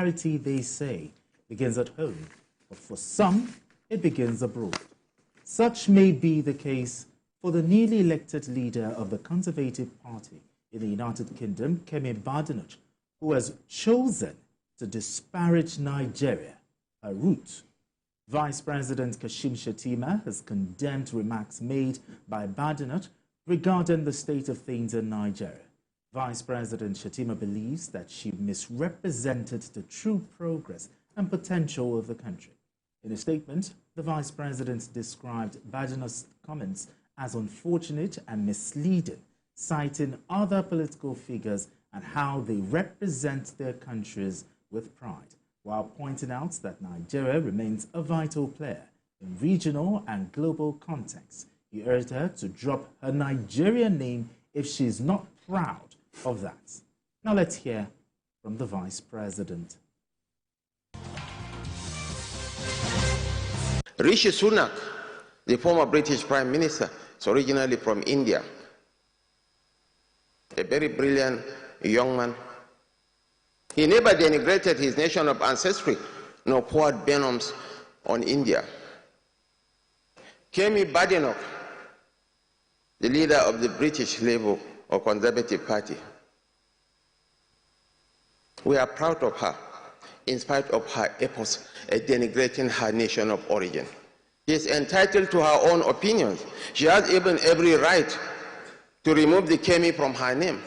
Prosperity, they say, begins at home, but for some, it begins abroad. Such may be the case for the newly elected leader of the Conservative Party in the United Kingdom, Kemi Badenoch, who has chosen to disparage Nigeria, her root. Vice President Kashim Shettima has condemned remarks made by Badenoch regarding the state of things in Nigeria. Vice President Shettima believes that she misrepresented the true progress and potential of the country. In a statement, the Vice President described Badenoch's comments as unfortunate and misleading, citing other political figures and how they represent their countries with pride, while pointing out that Nigeria remains a vital player in regional and global contexts. He urged her to drop her Nigerian name if she is not proud of that. Now let's hear from the Vice President. Rishi Sunak, the former British Prime Minister, is originally from India. A very brilliant young man. He never denigrated his nation of ancestry, nor poured venoms on India. Kemi Badenoch, the leader of the British Labour or Conservative Party. We are proud of her, in spite of her efforts at denigrating her nation of origin. She is entitled to her own opinions. She has even every right to remove the Kemi from her name.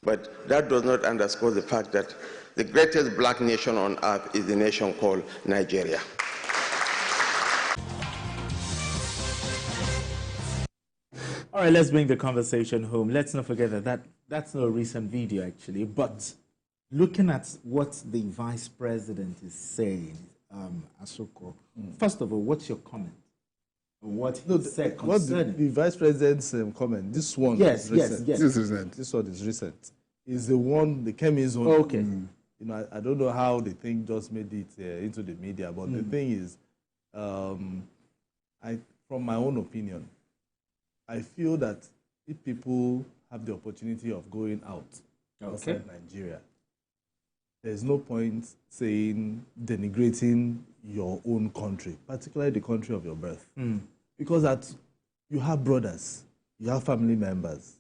But that does not underscore the fact that the greatest black nation on earth is the nation called Nigeria. All right, let's bring the conversation home. Let's not forget that that's not a recent video, actually. But looking at what the Vice President is saying, Asoko, first of all, what's your comment? What he said concerning the Vice President's comment, this one is recent. Yes. This is recent. This one is recent. Is the one, the Kemi's one. Okay. You know, I don't know how the thing just made it into the media, but the thing is, from my own opinion, I feel that if people have the opportunity of going out outside Nigeria, there's no point saying, denigrating your own country, particularly the country of your birth. Because you have brothers, you have family members.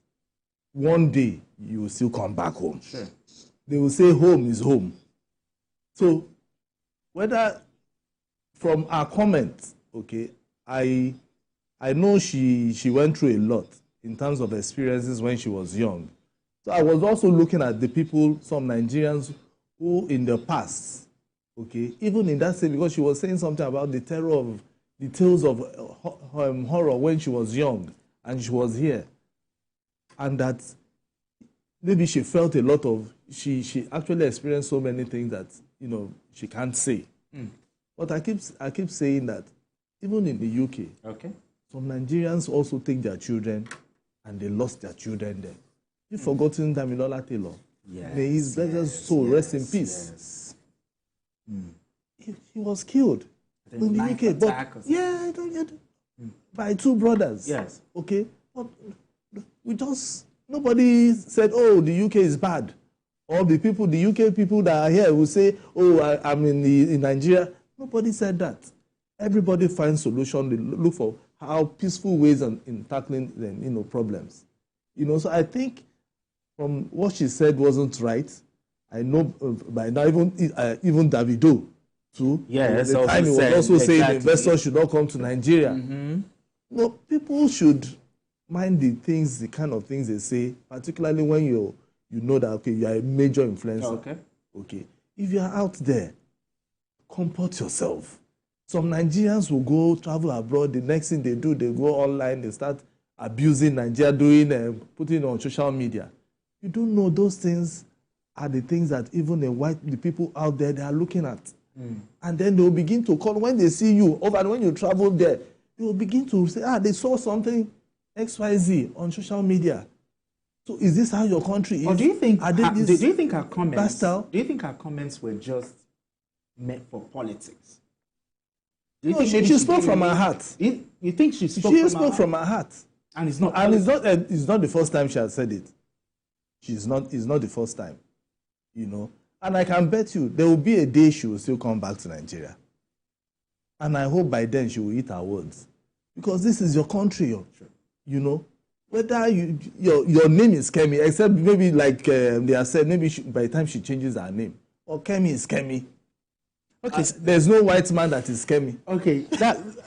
One day, you will still come back home. Sure. They will say home is home. So, whether from our comments, okay, I know she went through a lot in terms of experiences when she was young. So I was also looking at the people, some Nigerians who in the past, okay, even in that same, because she was saying something about the tales of horror when she was young and she was here. And that maybe she felt a lot of, she actually experienced so many things that, you know, she can't say. But I keep saying that even in the UK, some Nigerians also take their children and they lost their children there. You've forgotten Damilola Taylor. May his blessed soul rest in peace. He was killed in the UK. But, by two brothers. Yes. Okay? But nobody said, oh, the UK is bad. Or the UK people that are here will say, oh, I'm in Nigeria. Nobody said that. Everybody finds solution. They look for how peaceful ways in tackling them, you know, problems. You know, so I think from what she said wasn't right. I know by now even Davido too. Yes, the time he was also saying the investors should not come to Nigeria. No, people should mind the kind of things they say, particularly when you know that you are a major influencer. Okay. If you are out there, comport yourself. Some Nigerians will go travel abroad. The next thing they do, they go online. They start abusing Nigeria, putting it on social media. You don't know those things are the things that even the people out there, they are looking at. And then they will begin to call, when they see you, when you travel there, they will begin to say, they saw something XYZ on social media. So is this how your country is? Or do you think our comments were just meant for politics? No, she spoke from her heart. You think she spoke from her heart? And it's not. And it's not the first time she has said it. It's not the first time, you know. And I can bet you there will be a day she will still come back to Nigeria. And I hope by then she will eat her words. Because this is your country, you know. Whether your name is Kemi, except maybe like they have said, maybe by the time she changes her name, or Kemi is Kemi. Okay, there's no white man that is Kemi. Okay,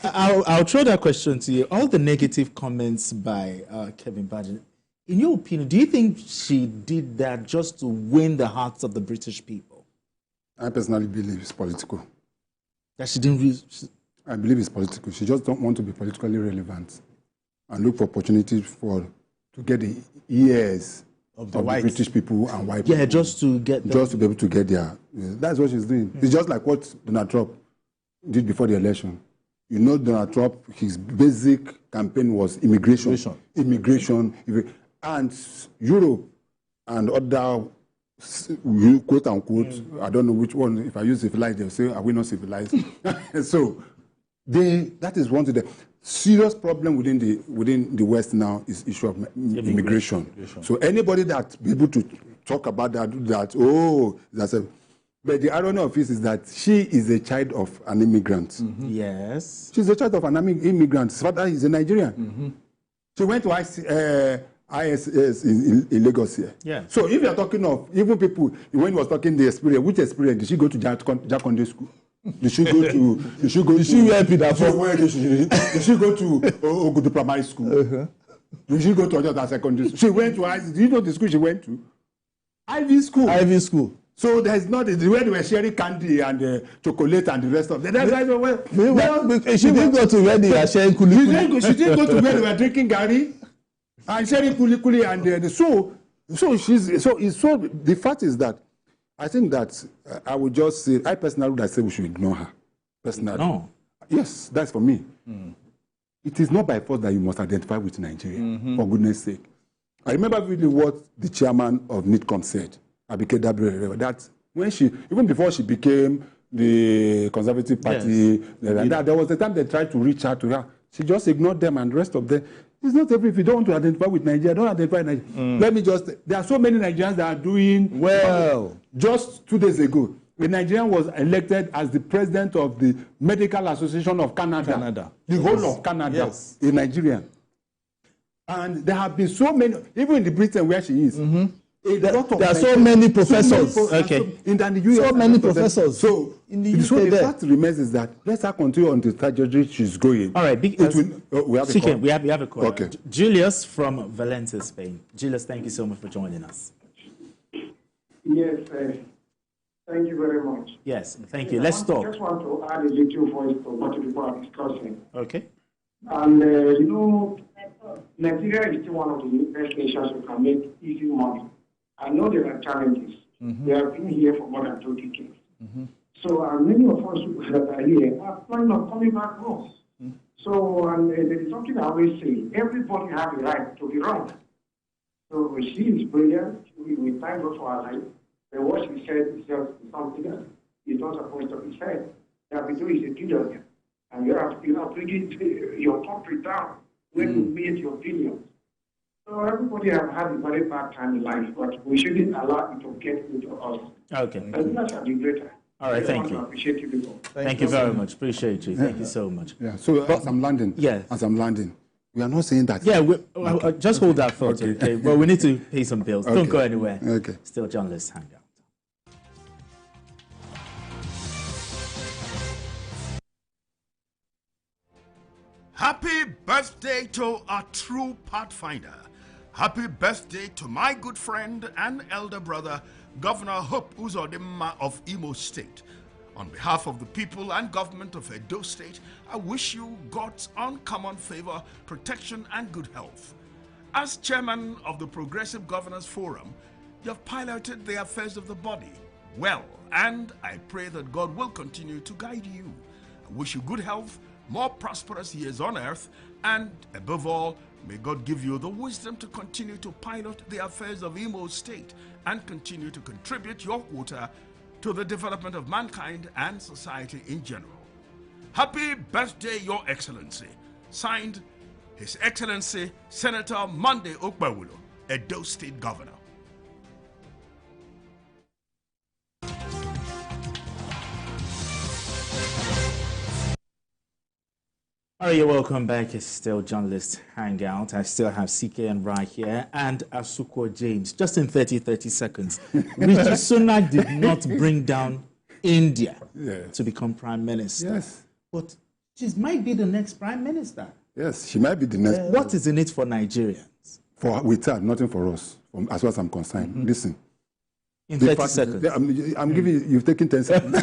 I'll throw that question to you. All the negative comments by Kemi Badenoch, in your opinion, do you think she did that just to win the hearts of the British people? I personally believe it's political. That she didn't I believe it's political. She just don't want to be politically relevant and look for opportunities to get the ears of the British people and white people. Yeah, just to get them. Just to be able to get there. That's what she's doing. It's just like what Donald Trump did before the election. You know, Donald Trump, his basic campaign was immigration. And Europe and other, quote unquote, I don't know which one, if I use civilized, they'll say, are we not civilized? So, that is one of the serious problem within the West now is issue of immigration. So anybody that be able to talk about that, but the irony of it is that she is a child of an immigrant. Yes. She's a child of an immigrant. His father is a Nigerian. She went to ISS in Lagos here. Yeah. So if you're talking of even people, when he was talking the experience, which experience did she go to Jakonde school? Did she go to? Did she go? Did she wear pinafore? Did she go to Ogudu primary school? Did she go to other secondary school? She went to ISS. Do you know the school she went to? Ivy school. Ivy school. So there's not the way they were sharing candy and chocolate and the rest of them. That's why she didn't go to where they are sharing kulikuli. She didn't go to where they were drinking gari and sharing kulikuli and so the fact is that I think that I would just say I personally would say we should ignore her. Personally. No. Yes, that's for me. It is not by force that you must identify with Nigeria, for goodness sake. I remember really what the chairman of NITCOM said, Abike Dabire, that when even before she became the Conservative Party, there was a time they tried to reach out to her. She just ignored them and the rest of them. It's not every, if you don't want to identify with Nigeria, don't identify Nigeria. Let me just, there are so many Nigerians that are doing well. Just 2 days ago, a Nigerian was elected as the president of the Medical Association of Canada. The whole of Canada, a Nigerian. And there have been so many, even in the Britain where she is, there are so many professors. In the US, so many professors. So, the fact remains is that let's continue on the trajectory she's going. All right. We have a call. Okay. Julius from Valencia, Spain. Julius, thank you so much for joining us. Yes, thank you very much. Yes, thank you. Let's talk. I just want to add a little voice to what people are discussing. Okay. And, Nigeria is still one of the best nations who can make easy money. I know there are challenges. We have been here for more than 2 decades. So many of us that are here are planning on coming back home. So there is something I always say, everybody has a right to be wrong. So she is brilliant. We thank God for her life. But what she said is just something that is not supposed to be said. That we do is a billionaire. And you have to bring your country down when you made your billions. So everybody has had a very bad time in life, but we shouldn't allow it to get into us. Okay. And that's a greater. All right, thank you. Appreciate you people. Thank you very much. Appreciate you. Thank you so much. Yeah. So as I'm landing, we are not saying that. Yeah, just hold that thought. Okay. Well, we need to pay some bills. Don't go anywhere. Okay. Still, journalists hang out. Happy birthday to a true pathfinder. Happy birthday to my good friend and elder brother, Governor Hope Uzodimma of Imo State. On behalf of the people and government of Edo State, I wish you God's uncommon favor, protection, and good health. As chairman of the Progressive Governors Forum, you have piloted the affairs of the body well, and I pray that God will continue to guide you. I wish you good health, more prosperous years on earth, and above all, may God give you the wisdom to continue to pilot the affairs of Imo State and continue to contribute your quota to the development of mankind and society in general. Happy birthday, Your Excellency. Signed, His Excellency Senator Monday Okpewulo, Edo State Governor. All right, you're welcome back. It's still Journalist Hangout. I still have CK and Rai here and Asuko James. Just in 30 seconds. Rishi Sunak did not bring down India to become Prime Minister. Yes. But she might be the next Prime Minister. Yes, she might be the next. What is in it for Nigerians? With her, nothing for us, as far as I'm concerned. Listen. In 30 seconds. I'm giving you, you've taken 10 seconds.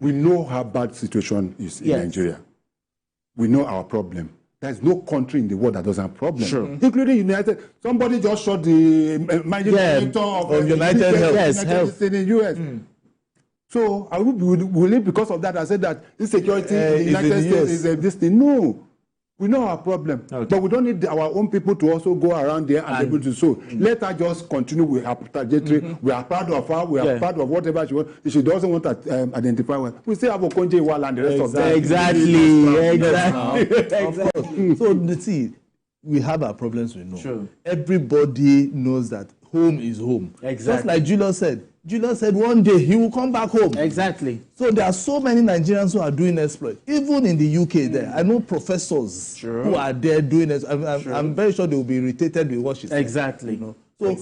We know how bad situation is in Nigeria. We know our problem. There's no country in the world that doesn't have problem, including United. Somebody just shot the managing director of United Health in the US. So I will it because of that? I said that insecurity in the United States is this thing. No. We know our problem, but we don't need our own people to also go around there and be able to. So let her just continue with her trajectory. We are proud of her. We are proud of whatever she wants. If she doesn't want to identify well, we still have Okonjo Iweala and the rest of them. Exactly. So see, we have our problems. We know. Sure. Everybody knows that home is home. Exactly. Just like Julius said. Julius said one day he will come back home. Exactly. So there are so many Nigerians who are doing exploit. Even in the UK there, I know professors who are there doing it. I'm very sure they will be irritated with what she said. Exactly. You know? So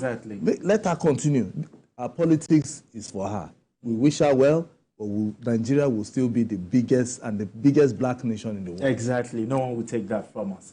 let her continue. Our politics is for her. We wish her well, but Nigeria will still be the biggest black nation in the world. Exactly. No one will take that from us.